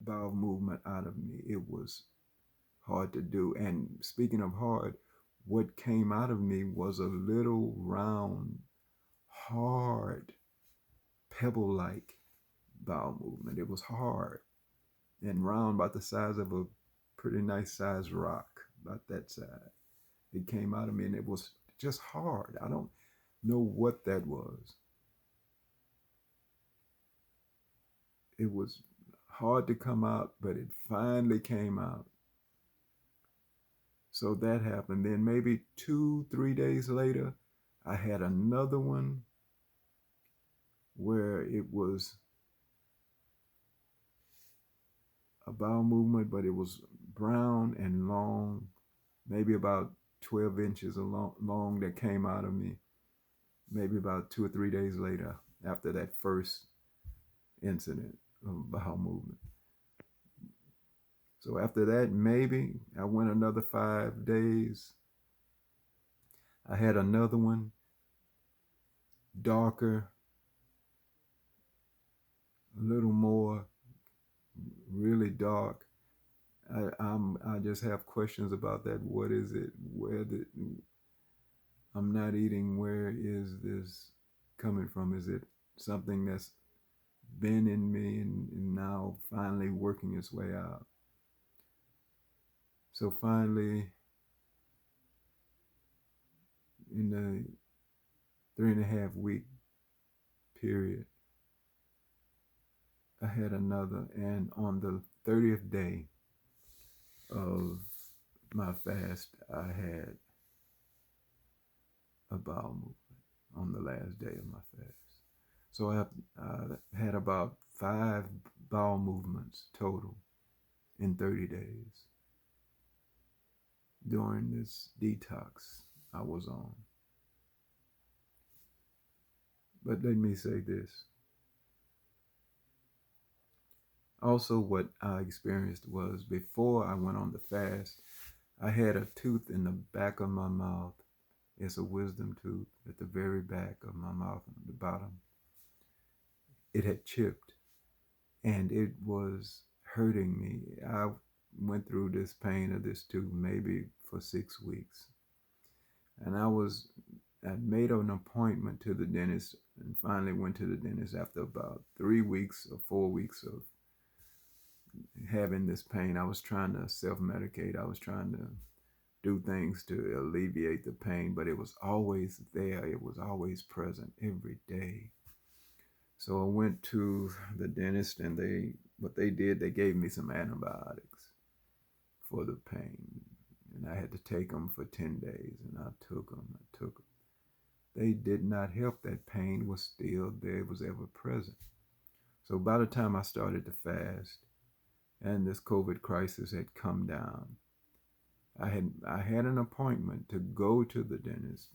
bowel movement out of me. It was hard to do. And speaking of hard, what came out of me was a little round, hard, pebble like bowel movement. It was hard and round, about the size of a pretty nice sized rock, about that size. It came out of me and it was just hard. I don't know what that was. It was hard to come out, but it finally came out. So that happened. Then maybe 2, 3 days later, I had another one where it was a bowel movement, but it was brown and long, maybe about 12 inches long that came out of me, maybe about 2 or 3 days later after that first incident of bowel movement. So after that, maybe I went another 5 days. I had another one, darker, a little more, really dark. I just have questions about that. What is it? Where the I'm not eating? Where is this coming from? Is it something that's been in me and now finally working its way out? So finally, in the 3.5 week period, I had another, and on the 30th day of my fast, I had a bowel movement on the last day of my fast. So I had about 5 bowel movements total in 30 days during this detox I was on. But let me say this. Also, what I experienced was before I went on the fast, I had a tooth in the back of my mouth. It's a wisdom tooth at the very back of my mouth on the bottom. It had chipped and it was hurting me. I went through this pain of this tooth maybe for 6 weeks. And I made an appointment to the dentist and finally went to the dentist after about 3 weeks or 4 weeks of having this pain. I was trying to self-medicate. I was trying to do things to alleviate the pain, but it was always there. It was always present every day. So I went to the dentist and they gave me some antibiotics for the pain. And I had to take them for 10 days and I took them. They did not help. That pain was still there. It was ever present. So by the time I started to fast and this COVID crisis had come down, I had an appointment to go to the dentist,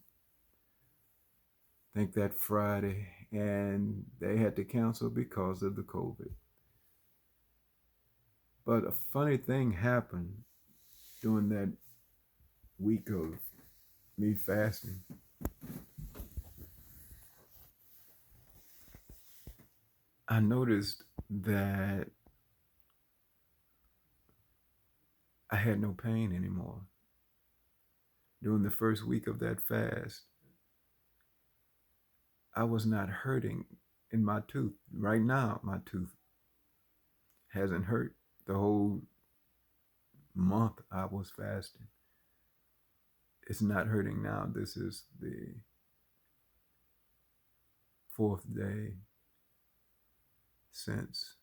I think that Friday, and they had to cancel because of the COVID. But a funny thing happened during that week of me fasting. I noticed that I had no pain anymore. During the first week of that fast, I was not hurting in my tooth. Right now, my tooth hasn't hurt the whole month I was fasting. It's not hurting now. This is the 4th day since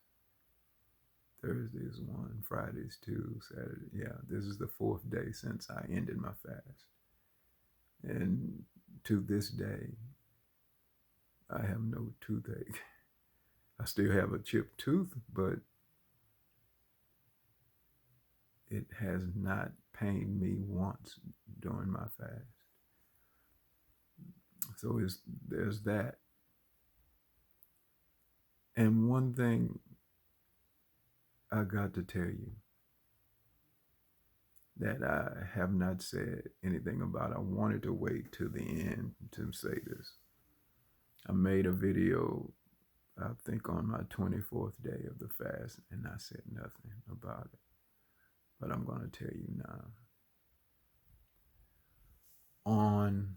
Thursday's 1, Friday's 2, Saturday. Yeah, this is the 4th day since I ended my fast. And to this day, I have no toothache. I still have a chipped tooth, but it has not pained me once during my fast. So there's that. And one thing I got to tell you that I have not said anything about. I wanted to wait till the end to say this. I made a video I think on my 24th day of the fast, and I said nothing about it. But I'm going to tell you now. On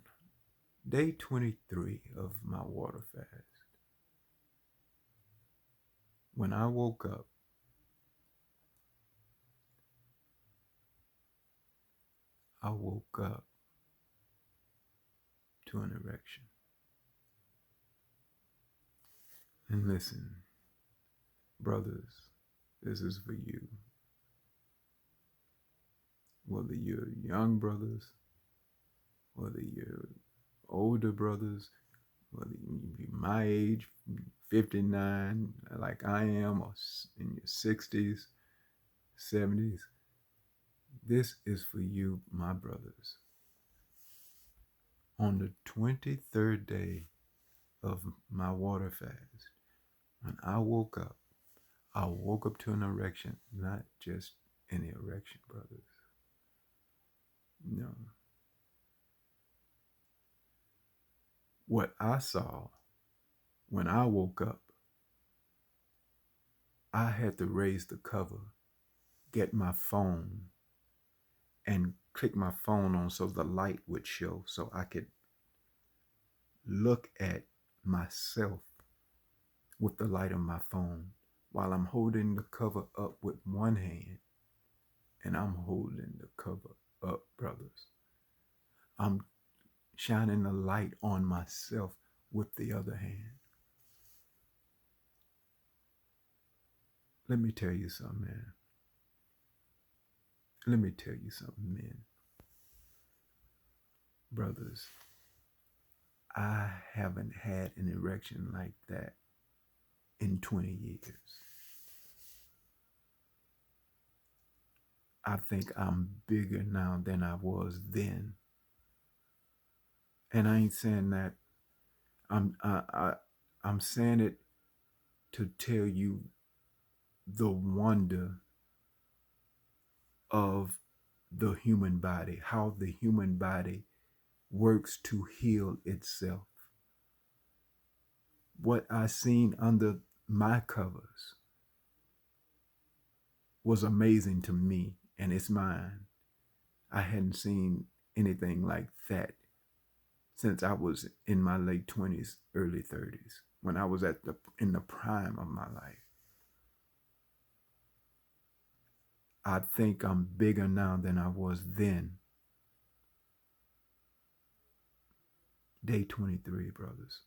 day 23 of my water fast, when I woke up, I woke up to an erection. And listen, brothers, this is for you. Whether you're young brothers, whether you're older brothers, whether you be my age, 59, like I am, or in your 60s, 70s, this is for you, my brothers. On the 23rd day of my water fast, when I woke up to an erection, not just any erection, brothers. No. What I saw when I woke up, I had to raise the cover, get my phone, and click my phone on so the light would show so I could look at myself with the light of my phone while I'm holding the cover up with one hand and I'm holding the cover up, brothers. I'm shining the light on myself with the other hand. Let me tell you something, man. Let me tell you something, men. Brothers, I haven't had an erection like that in 20 years. I think I'm bigger now than I was then. And I ain't saying that. I'm saying it to tell you the wonder of the human body, how the human body works to heal itself. What I seen under my covers was amazing to me, and it's mine. I hadn't seen anything like that since I was in my late 20s, early 30s, when I was in the prime of my life. I think I'm bigger now than I was then. Day 23, brothers.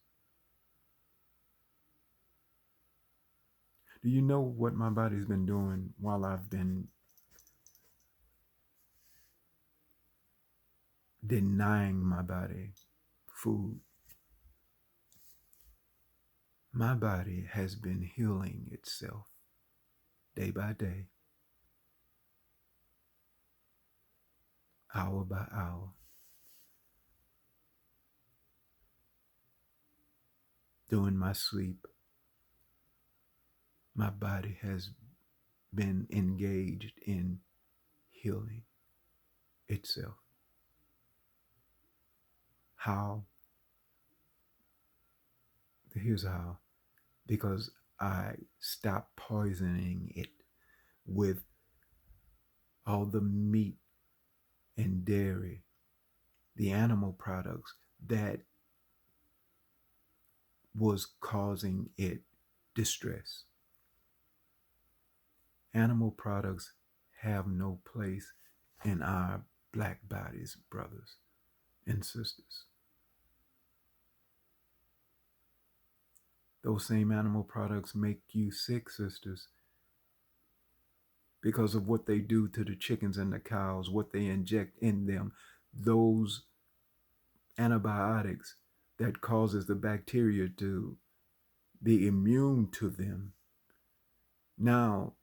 Do you know what my body's been doing while I've been denying my body food? My body has been healing itself day by day, hour by hour. During my sleep, my body has been engaged in healing itself. How? Here's how. Because I stopped poisoning it with all the meat and dairy, the animal products that was causing it distress. Animal products have no place in our black bodies, brothers and sisters. Those same animal products make you sick, sisters, because of what they do to the chickens and the cows, what they inject in them. Those antibiotics that causes the bacteria to be immune to them now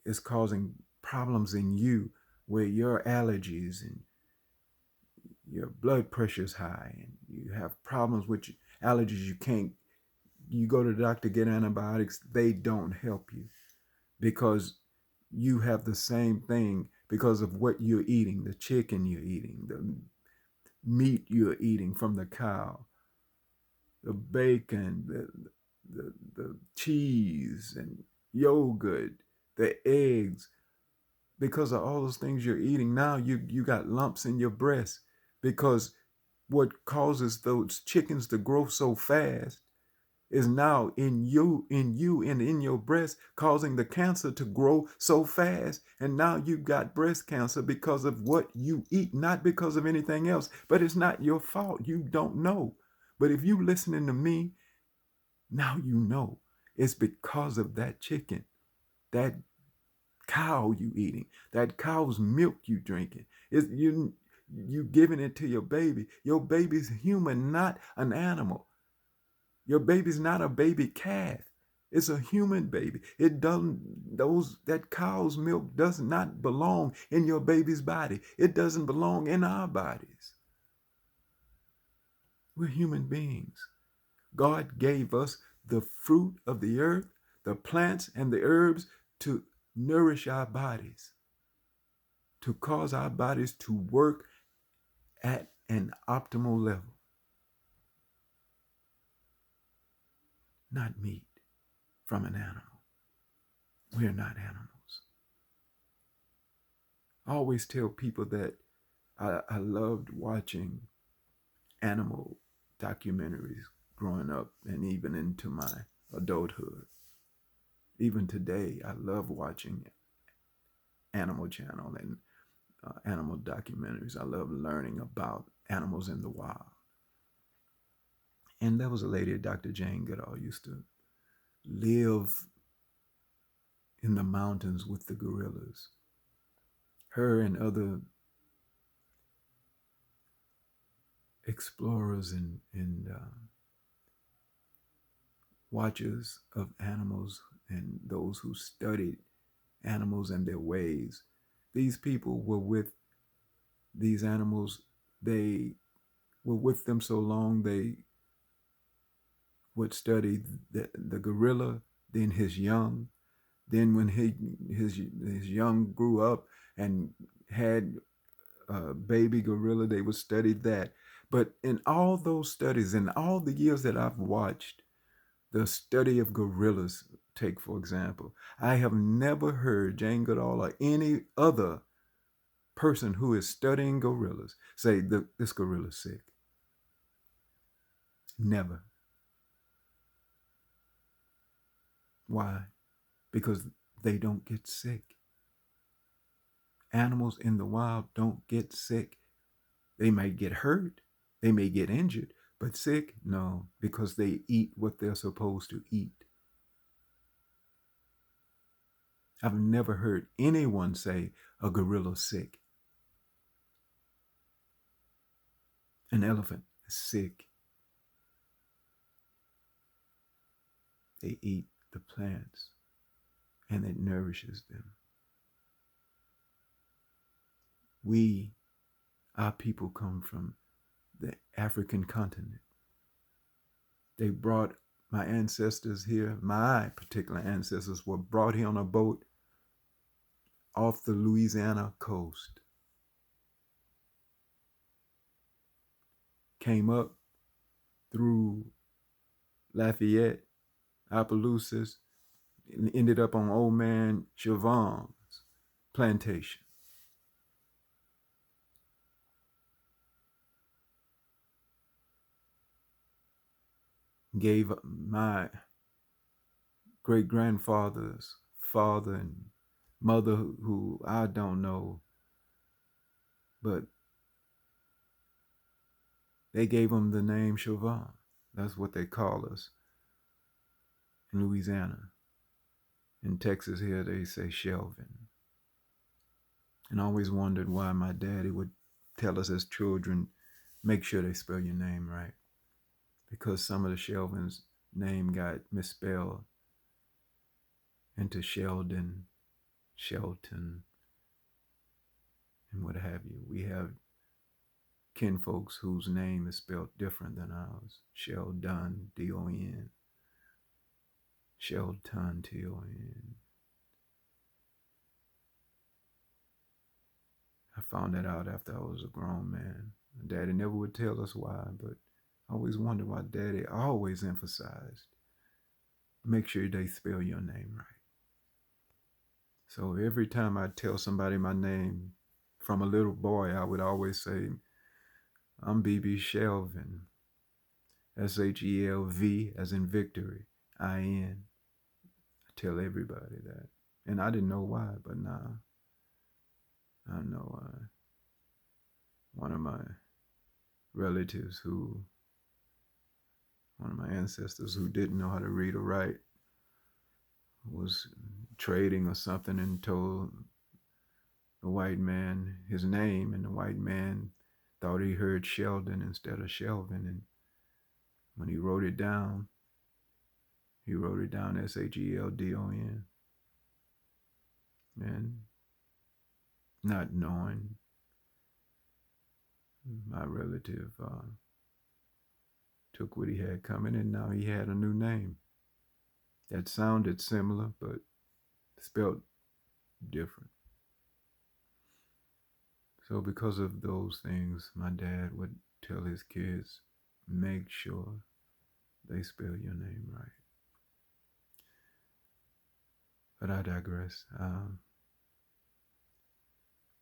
is causing problems in you where your allergies and your blood pressure is high and you have problems with allergies. You go to the doctor, get antibiotics, they don't help you because you have the same thing because of what you're eating, the chicken you're eating, the meat you're eating from the cow, the bacon, the cheese and yogurt, the eggs, because of all those things you're eating. Now you got lumps in your breast because what causes those chickens to grow so fast is now in in your breast, causing the cancer to grow so fast. And now you've got breast cancer because of what you eat, not because of anything else. But it's not your fault. You don't know. But if you listening to me, now you know. It's because of that chicken, that cow you eating, that cow's milk you drinking. It's you giving it to your baby. Your baby's human, not an animal. Your baby's not a baby calf. It's a human baby. It doesn't, that cow's milk does not belong in your baby's body. It doesn't belong in our bodies. We're human beings. God gave us the fruit of the earth, the plants and the herbs to nourish our bodies, to cause our bodies to work at an optimal level. Not meat from an animal. We're not animals. I always tell people that I loved watching animal documentaries growing up and even into my adulthood. Even today, I love watching Animal Channel and animal documentaries. I love learning about animals in the wild. And there was a lady, Dr. Jane Goodall, used to live in the mountains with the gorillas. Her and other explorers and watchers of animals and those who studied animals and their ways. These people were with these animals. They were with them so long they would study the gorilla, then his young. Then when his young grew up and had a baby gorilla, they would study that. But in all those studies, in all the years that I've watched the study of gorillas, take for example, I have never heard Jane Goodall or any other person who is studying gorillas say this gorilla's sick. Never. Why? Because they don't get sick. Animals in the wild don't get sick. They may get hurt, they may get injured, but sick? No, because they eat what they're supposed to eat. I've never heard anyone say a gorilla's sick. An elephant is sick. They eat the plants and it nourishes them. Our people come from the African continent. They brought my ancestors here. My particular ancestors were brought here on a boat off the Louisiana coast. Came up through Lafayette, Opelousas, and ended up on old man Chavon's plantation. Gave my great-grandfather's father and mother, who I don't know, but they gave him the name Chauvin. That's what they call us in Louisiana. In Texas here, they say Shelvin. And I always wondered why my daddy would tell us as children, make sure they spell your name right. Because some of the Shelvin's name got misspelled into Sheldon, Shelton, and what have you. We have kinfolks whose name is spelled different than ours. Sheldon, D-O-N. Shelton, T-O-N. I found that out after I was a grown man. Daddy never would tell us why, but I always wondered why Daddy always emphasized make sure they spell your name right. So every time I tell somebody my name, from a little boy, I would always say, I'm BB Shelvin. Shelv, as in victory, IN. I tell everybody that. And I didn't know why, but now I know why. One of my relatives one of my ancestors who didn't know how to read or write, was trading or something and told the white man his name, and the white man thought he heard Sheldon instead of Shelvin. And when he wrote it down Sheldon. And not knowing, my relative took what he had coming, and now he had a new name that sounded similar but spelled different. So because of those things, my dad would tell his kids, make sure they spell your name right. But I digress.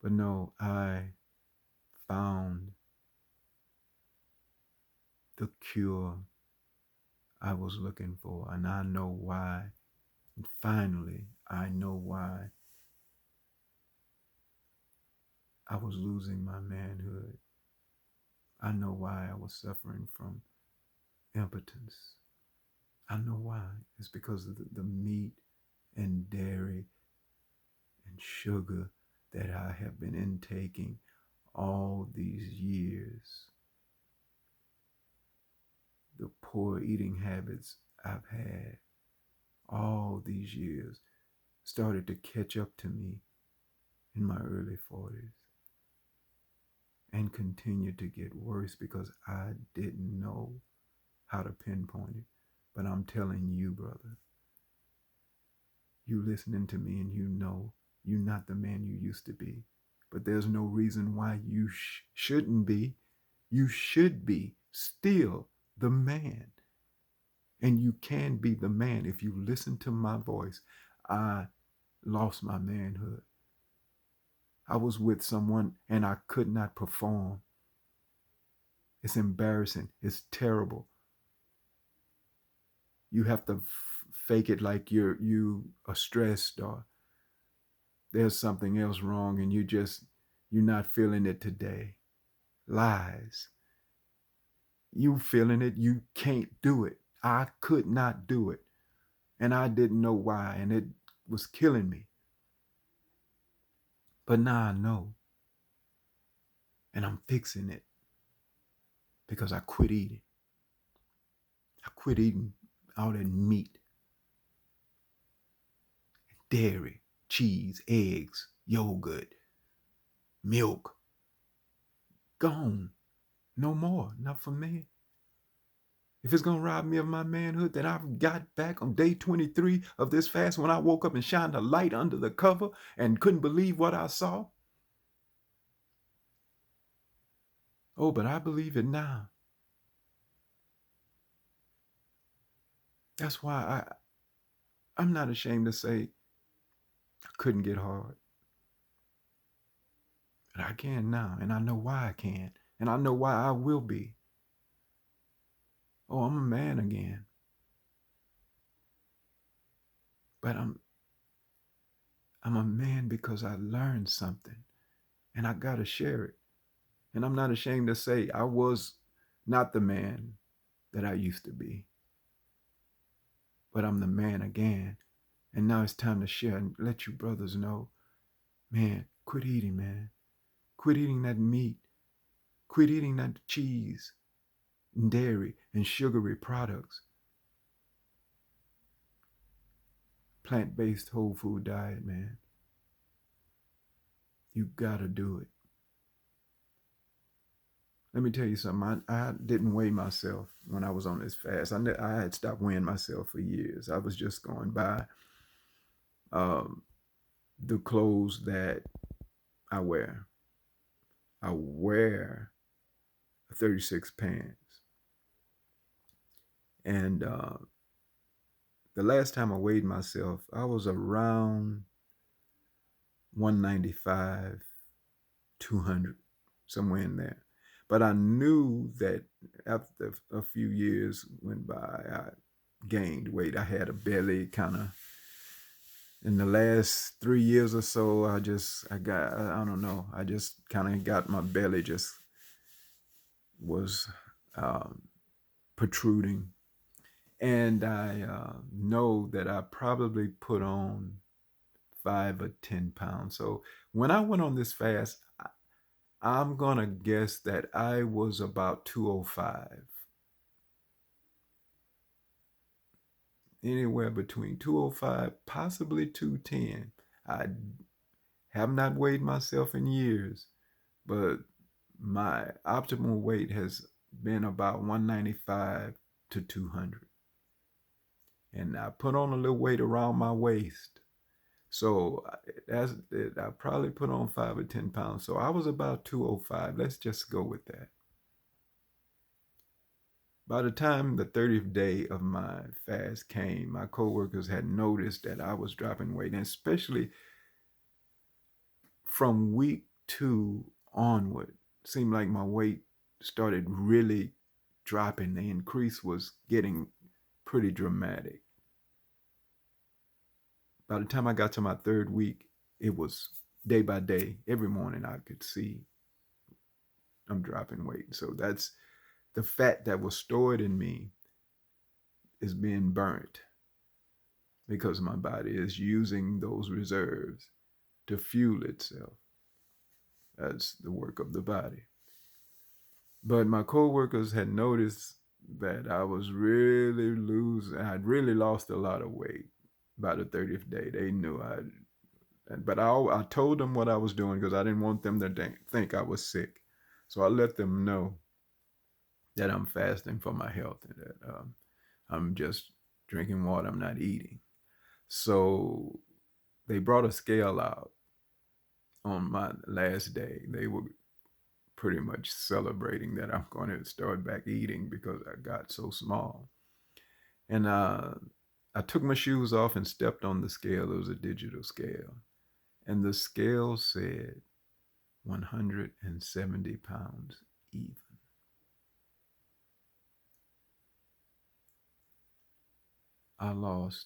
But no, I found the cure I was looking for, and I know why. And finally, I know why I was losing my manhood. I know why I was suffering from impotence. I know why. It's because of the meat and dairy and sugar that I have been intaking all these years. The poor eating habits I've had all these years started to catch up to me in my early 40s and continued to get worse because I didn't know how to pinpoint it. But I'm telling you, brother, you listening to me and you know you're not the man you used to be. But there's no reason why you shouldn't be. You should be still the man. And you can be the man if you listen to my voice. I lost my manhood. I was with someone and I could not perform. It's embarrassing. It's terrible. You have to fake it like you're stressed, or there's something else wrong and you're not feeling it today. Lies. You feeling it, you can't do it. I could not do it. And I didn't know why, and it was killing me. But now I know. And I'm fixing it because I quit eating. I quit eating all that meat, dairy, cheese, eggs, yogurt, milk. Gone. No more. Not for me. If it's going to rob me of my manhood that I've got back on day 23 of this fast, when I woke up and shined a light under the cover and couldn't believe what I saw. Oh, but I believe it now. That's why I'm not ashamed to say I couldn't get hard. But I can now, and I know why I can, and I know why I will be. Oh, I'm a man again. But I'm a man because I learned something, and I got to share it. And I'm not ashamed to say I was not the man that I used to be. But I'm the man again. And now it's time to share and let you brothers know, man, quit eating, man. Quit eating that meat. Quit eating that cheese and dairy and sugary products. Plant-based whole food diet, man. You gotta do it. Let me tell you something. I didn't weigh myself when I was on this fast. I had stopped weighing myself for years. I was just going by the clothes that I wear. I wear 36 pants. And the last time I weighed myself, I was around 195, 200, somewhere in there. But I knew that after a few years went by, I gained weight. I had a belly kind of. In the last 3 years or so, I don't know, I just kind of got my belly just was um, protruding. And I know that I probably put on 5 or 10 pounds. So when I went on this fast, I'm going to guess that I was about 205, anywhere between 205, possibly 210. I have not weighed myself in years, but my optimal weight has been about 195 to 200. And I put on a little weight around my waist. So that's it. I probably put on 5 or 10 pounds. So I was about 205. Let's just go with that. By the time the 30th day of my fast came, my coworkers had noticed that I was dropping weight, and especially from week 2 onward, seemed like my weight started really dropping. The increase was getting pretty dramatic. By the time I got to my 3rd week, it was day by day. Every morning I could see I'm dropping weight. So that's the fat that was stored in me is being burnt because my body is using those reserves to fuel itself. That's the work of the body. But my coworkers had noticed that I was really losing. I'd really lost a lot of weight by the 30th day. They knew but I told them what I was doing because I didn't want them to think I was sick. So I let them know that I'm fasting for my health and that I'm just drinking water. I'm not eating. So they brought a scale out on my last day. They were pretty much celebrating that I'm going to start back eating because I got so small. And I took my shoes off and stepped on the scale. It was a digital scale. And the scale said 170 pounds even. I lost